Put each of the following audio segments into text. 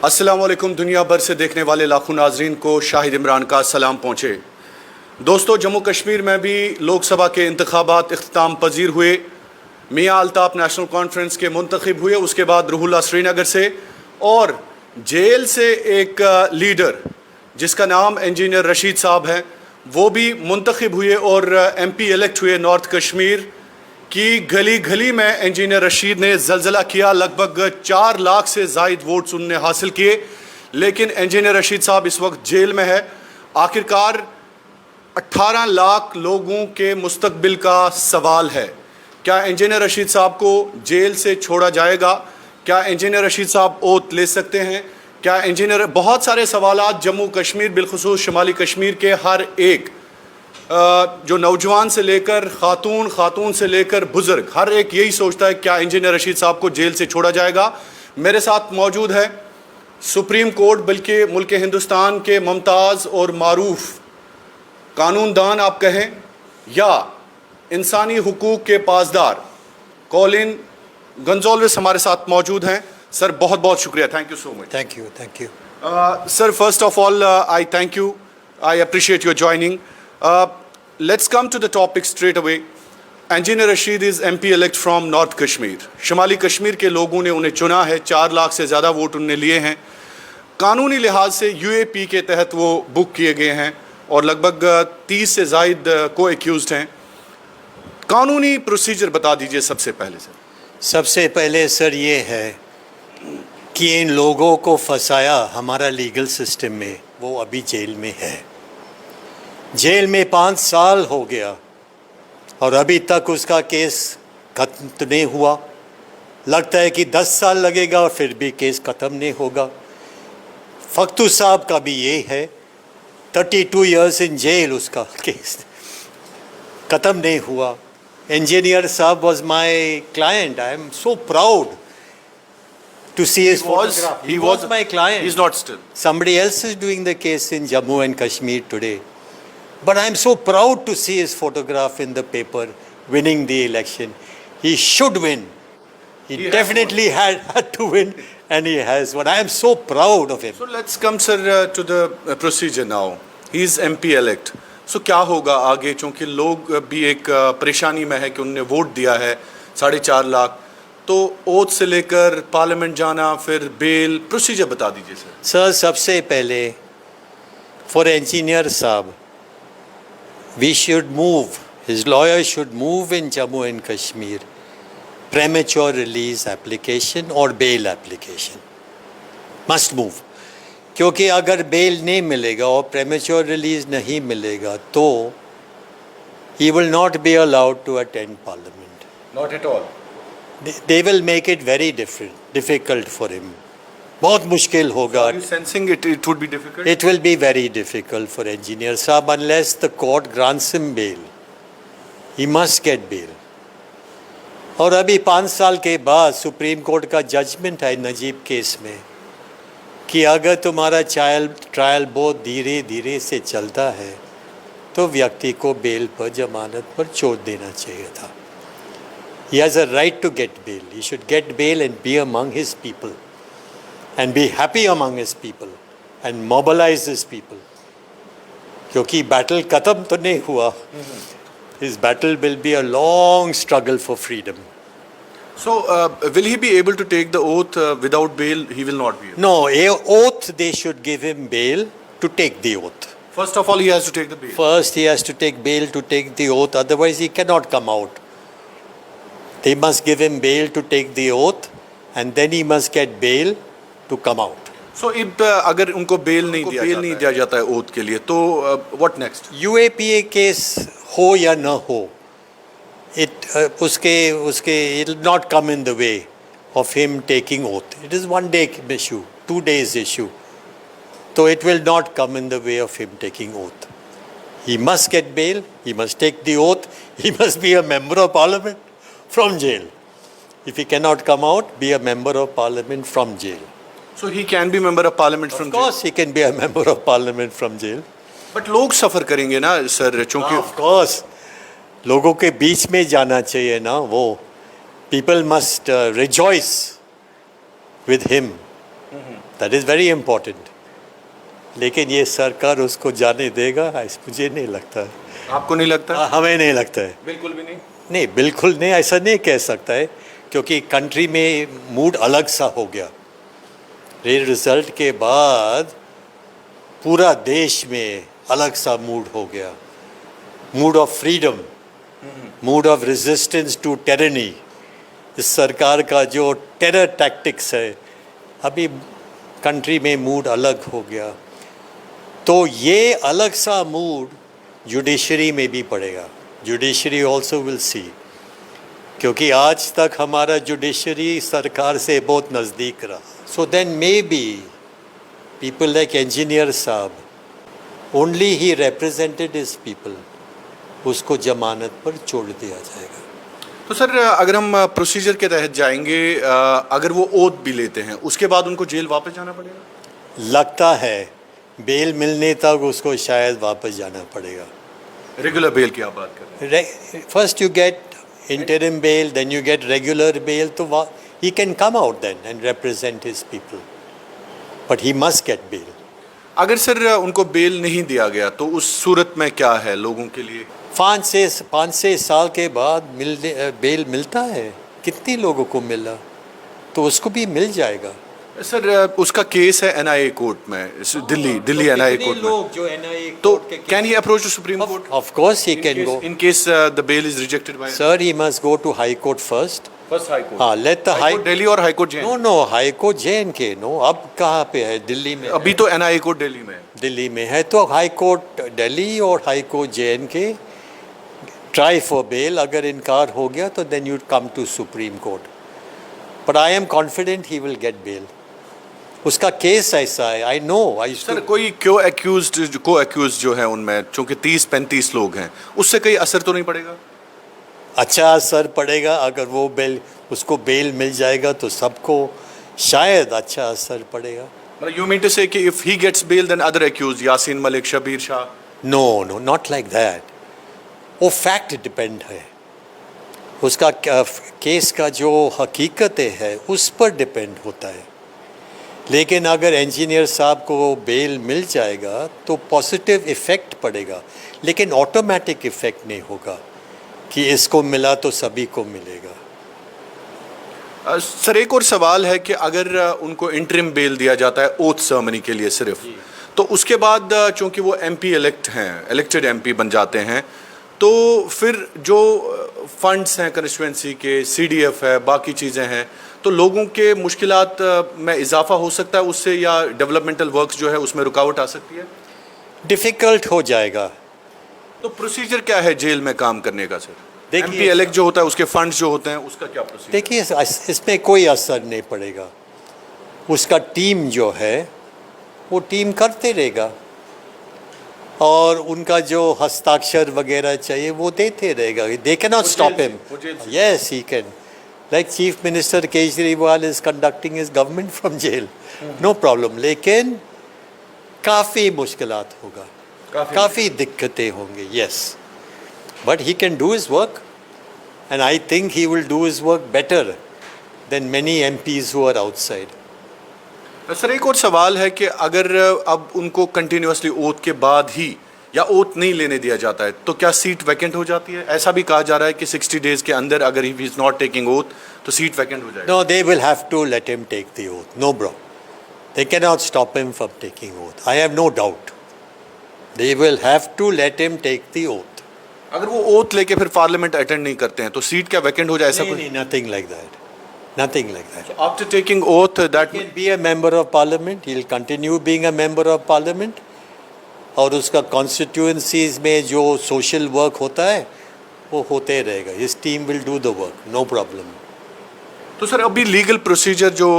अस्सलामुअलैकुम। दुनिया भर से देखने वाले लाखों नाजरीन को शाहिद इमरान का सलाम पहुँचे। दोस्तों, जम्मू कश्मीर में भी लोकसभा के इंतखाबात इख्तिताम पजीर हुए। मियाँ अल्ताफ़ नेशनल कॉन्फ्रेंस के मुंतखब हुए, उसके बाद रूहुल्लाह श्रीनगर से, और जेल से एक लीडर जिसका नाम इंजीनियर रशीद साहब है वो भी मुंतखब हुए और MP इलेक्ट हुए। नॉर्थ कश्मीर की गली गली में इंजीनियर रशीद ने जलजला किया। लगभग 4 लाख से ज़ायद वोट्स उनने हासिल किए, लेकिन इंजीनियर रशीद साहब इस वक्त जेल में है। आखिरकार 18 लाख लोगों के मुस्तकबिल का सवाल है। क्या इंजीनियर रशीद साहब को जेल से छोड़ा जाएगा? क्या इंजीनियर रशीद साहब ओथ ले सकते हैं? क्या इंजीनियर, बहुत सारे सवालात जम्मू कश्मीर बिलखुसूस शुमाली कश्मीर के हर एक जो नौजवान से लेकर खातून से लेकर बुज़ुर्ग, हर एक यही सोचता है क्या इंजीनियर रशीद साहब को जेल से छोड़ा जाएगा। मेरे साथ मौजूद है सुप्रीम कोर्ट, बल्कि मुल्क हिंदुस्तान के मुमताज़ और मारूफ कानूनदान आप कहें या इंसानी हुकूक के पासदार, कॉलिन गंजोल्विस हमारे साथ मौजूद हैं। सर, बहुत बहुत शुक्रिया। Thank you so much. Thank you. Sir, first of all I thank you, I appreciate your joining. Let's come to the topic straight away. Engineer Rashid is MP elect from North Kashmir. शुमाली कश्मीर के लोगों ने उन्हें चुना है। 4 लाख से ज़्यादा vote उन्होंने लिए हैं। कानूनी लिहाज से UAP के तहत वो बुक किए गए हैं और लगभग 30 से ज़ायद को एक्यूज़ड हैं। कानूनी प्रोसीजर बता दीजिए सबसे पहले। सबसे पहले सर ये है कि इन लोगों को फंसाया हमारा लीगल सिस्टम में, वो अभी जेल में है। जेल में 5 साल हो गया और अभी तक उसका केस ख़त्म तो नहीं हुआ। लगता है कि 10 साल लगेगा और फिर भी केस ख़त्म नहीं होगा। फख्तू साहब का भी ये है, 32 इयर्स इन जेल, उसका केस ख़त्म नहीं हुआ। इंजीनियर साहब was my client. I am so proud to see his photograph. He was my client. He's not still. Somebody else is doing the case in Jammu and Kashmir today. But I am so proud to see his photograph in the paper winning the election. He should win. He definitely had to win, and he has won. I am so proud of him. So let's come, sir, to the procedure now. He is MP elect. So क्या होगा आगे, क्योंकि लोग भी एक परेशानी में है कि उन्होंने वोट दिया है 4.5 लाख, तो ओथ से लेकर पार्लियामेंट जाना, फिर बेल, प्रोसीजर बता दीजिए सर। सर, सबसे पहले फॉर इंजीनियर साहब, we should move, his lawyer should move in Jammu and Kashmir premature release application or bail application, must move. क्योंकि अगर बेल नहीं मिलेगा और premature release नहीं मिलेगा तो he will not be allowed to attend parliament. Not at all. They will make it very difficult for him. बहुत मुश्किल होगा। Are you sensing it would be difficult? It will be very difficult for engineer साहब unless the court grants him bail. He must get bail. और अभी 5 साल के बाद supreme court का जजमेंट है नजीब केस में कि अगर तुम्हारा ट्रायल बहुत धीरे धीरे से चलता है तो व्यक्ति को बेल पर, जमानत पर छोड़ देना चाहिए था। He has a right to get bail. He should get bail and be among his people. And be happy among his people and mobilize his people. क्योंकि बैटल ख़त्म तो नहीं हुआ। His battle will be a long struggle for freedom. So will he be able to take the oath without bail? He will not be. No, oath they should give him bail to take the oath. First of all, he has to take the bail. First, he has to take bail to take the oath. Otherwise, he cannot come out. They must give him bail to take the oath, and then he must get bail to come out. So if अगर उनको bell नहीं दिया जाता है oath के लिए, तो what next? UAPA case हो या न हो, उसके it will not come in the way of him taking oath. It is 1 day issue, 2 days issue. So it will not come in the way of him taking oath. He must get bail, he must take the oath, he must be a member of parliament from jail. If he cannot come out, be a member of parliament from jail. So he can be member of parliament from jail? Of course he can be a member of parliament from jail. But लोग सफ़र करेंगे ना sir, क्योंकि Of course, लोगों के बीच में जाना चाहिए ना वो। People must rejoice with him that is very important. लेकिन ये सरकार उसको जाने देगा, मुझे नहीं लगता है। आपको नहीं लगता? हमें नहीं लगता है। बिल्कुल भी नहीं। नहीं, बिल्कुल नहीं, ऐसा नहीं कह सकता है, क्योंकि कंट्री में मूड अलग सा हो गया। ये रिजल्ट के बाद पूरा देश में अलग सा मूड हो गया, mood of freedom, mood of resistance to tyranny. इस सरकार का जो टेरर टैक्टिक्स है, अभी कंट्री में मूड अलग हो गया। तो ये अलग सा मूड जुडिशरी में भी पड़ेगा। जुडिशरी ऑल्सो विल सी, क्योंकि आज तक हमारा जुडिशरी सरकार से बहुत नज़दीक रहा। So then may be people like engineer साहब, ओनली ही रिप्रेजेंटेड हिज पीपल, उसको जमानत पर छोड़ दिया जाएगा। तो सर, अगर हम प्रोसीजर के तहत जाएंगे, अगर वो ओथ भी लेते हैं, उसके बाद उनको जेल वापस जाना पड़ेगा? लगता है बेल मिलने तक उसको शायद वापस जाना पड़ेगा। रेगुलर बेल की आप बात कर रहे हैं? First you get interim bail, then you get regular bail, तो he can come out then and represent his people, but he must get bail. अगर सर उनको बेल नहीं दिया गया तो उस सूरत में क्या है लोगों के लिए? 5 साल के बाद बेल मिलता है। कितने लोगों को मिला, तो उसको भी मिल जाएगा। सर, उसका केस है एनआईए कोर्ट में, दिल्ली एनआईए कोर्ट में। लोग जो एनआईए तो कोर्ट के can he approach the supreme court? Of course he can go. In case the bail is rejected by Sir, he must go to High Court first. first High Court. हाँ, let the High Court Delhi और high Court No, no, High Court JNK, no. अब कहाँ पे है? दिल्ली में। अभी तो NIA court Delhi में है। दिल्ली में है, तो हाई कोर्ट दिल्ली और high court JNK try for bail. अगर इनकार हो गया तो then you come to supreme court, but I am confident he will get bail. उसका केस ऐसा है, आई नो। सर, कोई को एक्यूज जो है उनमें, चूंकि 30-35 लोग हैं, उससे कोई असर तो नहीं पड़ेगा? अच्छा असर पड़ेगा। अगर वो बेल, उसको बेल मिल जाएगा तो सबको शायद अच्छा असर पड़ेगा। मतलब यू मीन टू से कि if he gets bail then other accused, Yasin Malik, Shabir Shah? No no, not like that. वो फैक्ट डिपेंड है, उसका केस का जो हकीकतें है उस पर डिपेंड होता है। लेकिन अगर इंजीनियर साहब को बेल मिल जाएगा तो पॉजिटिव इफ़ेक्ट पड़ेगा, लेकिन ऑटोमेटिक इफ़ेक्ट नहीं होगा कि इसको मिला तो सभी को मिलेगा। सर, एक और सवाल है कि अगर उनको इंटरिम बेल दिया जाता है ओथ सेरेमनी के लिए सिर्फ, तो उसके बाद चूंकि वो एमपी इलेक्टेड एमपी बन जाते हैं, तो फिर जो फंड्स हैं कंस्टिट्यूंसी के, सीडीएफ है, बाकी चीज़ें हैं, तो लोगों के मुश्किलात में इजाफा हो सकता है उससे, या डेवलपमेंटल वर्क्स जो है उसमें रुकावट आ सकती है? डिफ़िकल्ट हो जाएगा। तो प्रोसीजर क्या है जेल में काम करने का सर? देखिए, एमपी इलेक्ट जो होता है उसके फंड्स जो होते हैं उसका क्या प्रोसीजर? देखिए, इसमें कोई असर नहीं पड़ेगा। उसका टीम जो है वो टीम करते रहेगा, और उनका जो हस्ताक्षर वगैरह चाहिए वो देते रहेगा। They can not stop him. Yes, he can. Like chief minister Kejriwal is conducting his government from jail, no problem. लेकिन काफ़ी मुश्किलात होगा, काफ़ी दिक्कतें होंगी। Yes, but he can do his work, and I think he will do his work better than many MPs who are outside. Sir, एक और सवाल है कि अगर अब उनको कंटिन्यूसली ओथ के बाद ही या ओथ नहीं लेने दिया जाता है तो क्या सीट वैकेंट हो जाती है? ऐसा भी कहा जा रहा है कि 60 डेज के अंदर अगर he is not taking oath तो सीट वैकेंट हो जाएगी। No, they will have to let him take the oath. No, bro. They cannot stop him from taking oath. I have no doubt. They will have to let him take the oath. अगर वो oath लेके फिर parliament attend नहीं करते हैं तो seat क्या vacant हो जाए? ऐसा नहीं, कुछ? नहीं, nothing like that. Nothing like that. After taking oath that He can be a member of parliament. He'll continue being a member of parliament. और उसका constituencies में जो social work होता है वो होते रहेगा. His team will do the work. No problem. तो सर, अभी लीगल प्रोसीजर जो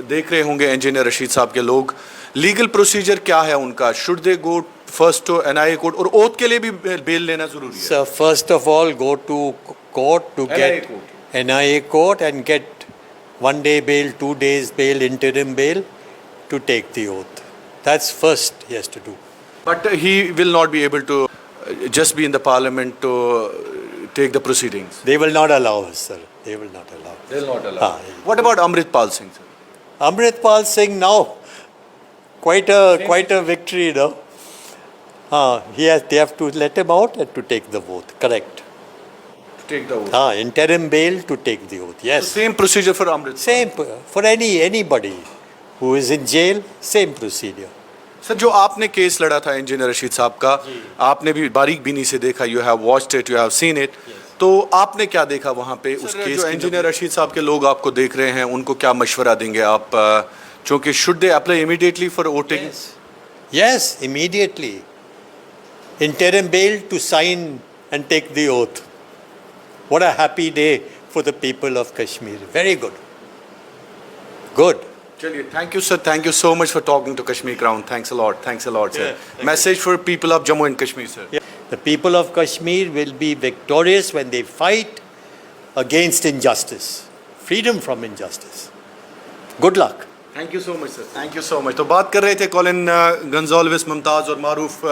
देख रहे होंगे इंजीनियर रशीद साहब के लोग, लीगल प्रोसीजर क्या है उनका? Should they go first to NIA court, और ओथ के लिए भी बेल लेना जरूरी है? So first of all, go to court to NIA get court. NIA court and get 1 day bail, 2 days bail, interim bail to take the oath. That's first he has to do. But he will not be able to just be in the parliament to take the proceedings. They will not allow us, sir. They will not allow. They will not allow. हाँ, What about Amritpal Singh, sir? Amritpal Singh now quite a victory, no? They have to let him out and to take the oath. Correct. Take the oath. Interim bail to take the oath. Yes. Same procedure for Amrit. Same for anybody who is in jail. Same procedure. Sir जो आपने case लड़ा था engineer Rashid साहब का, आपने भी बारीक बीनी से देखा, you have watched it, you have seen it, तो आपने क्या देखा वहाँ पे उस केस? जो इंजीनियर रशीद साहब के लोग आपको देख रहे हैं, उनको क्या मशवरा देंगे आप, क्योंकि should they apply immediately for voting? Yes, immediately. Interim bail to sign and take the oath. What a happy day for the people of Kashmir. Very good. Good. चलिए, thank you sir, thank you so much for talking to Kashmir crown. Thanks a lot sir. Message for people of Jammu and Kashmir sir. The people of Kashmir will be victorious when they fight against injustice. Freedom from injustice. Good luck. Thank you so much sir, thank you so much. तो बात कर रहे थे Colin गंजाल्विस Mumtaz और मारूफ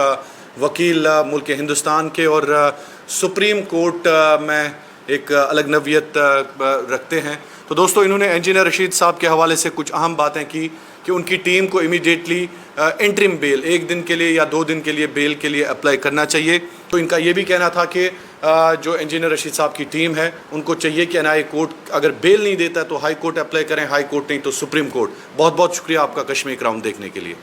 वकील मुल्क हिंदुस्तान के, और सुप्रीम कोर्ट में एक अलग नवियत रखते हैं. तो दोस्तों, इन्होंने इंजीनियर रशीद साहब के हवाले से कुछ अहम बातें की कि उनकी टीम को इमीडिएटली इंटरिम बेल, 1 दिन के लिए या 2 दिन के लिए बेल के लिए अप्लाई करना चाहिए. तो इनका ये भी कहना था कि जो इंजीनियर रशीद साहब की टीम है, उनको चाहिए कि एनआईए कोर्ट अगर बेल नहीं देता तो हाई कोर्ट अप्लाई करें, हाई कोर्ट नहीं तो सुप्रीम कोर्ट. बहुत बहुत शुक्रिया आपका कश्मीर क्राउन देखने के लिए.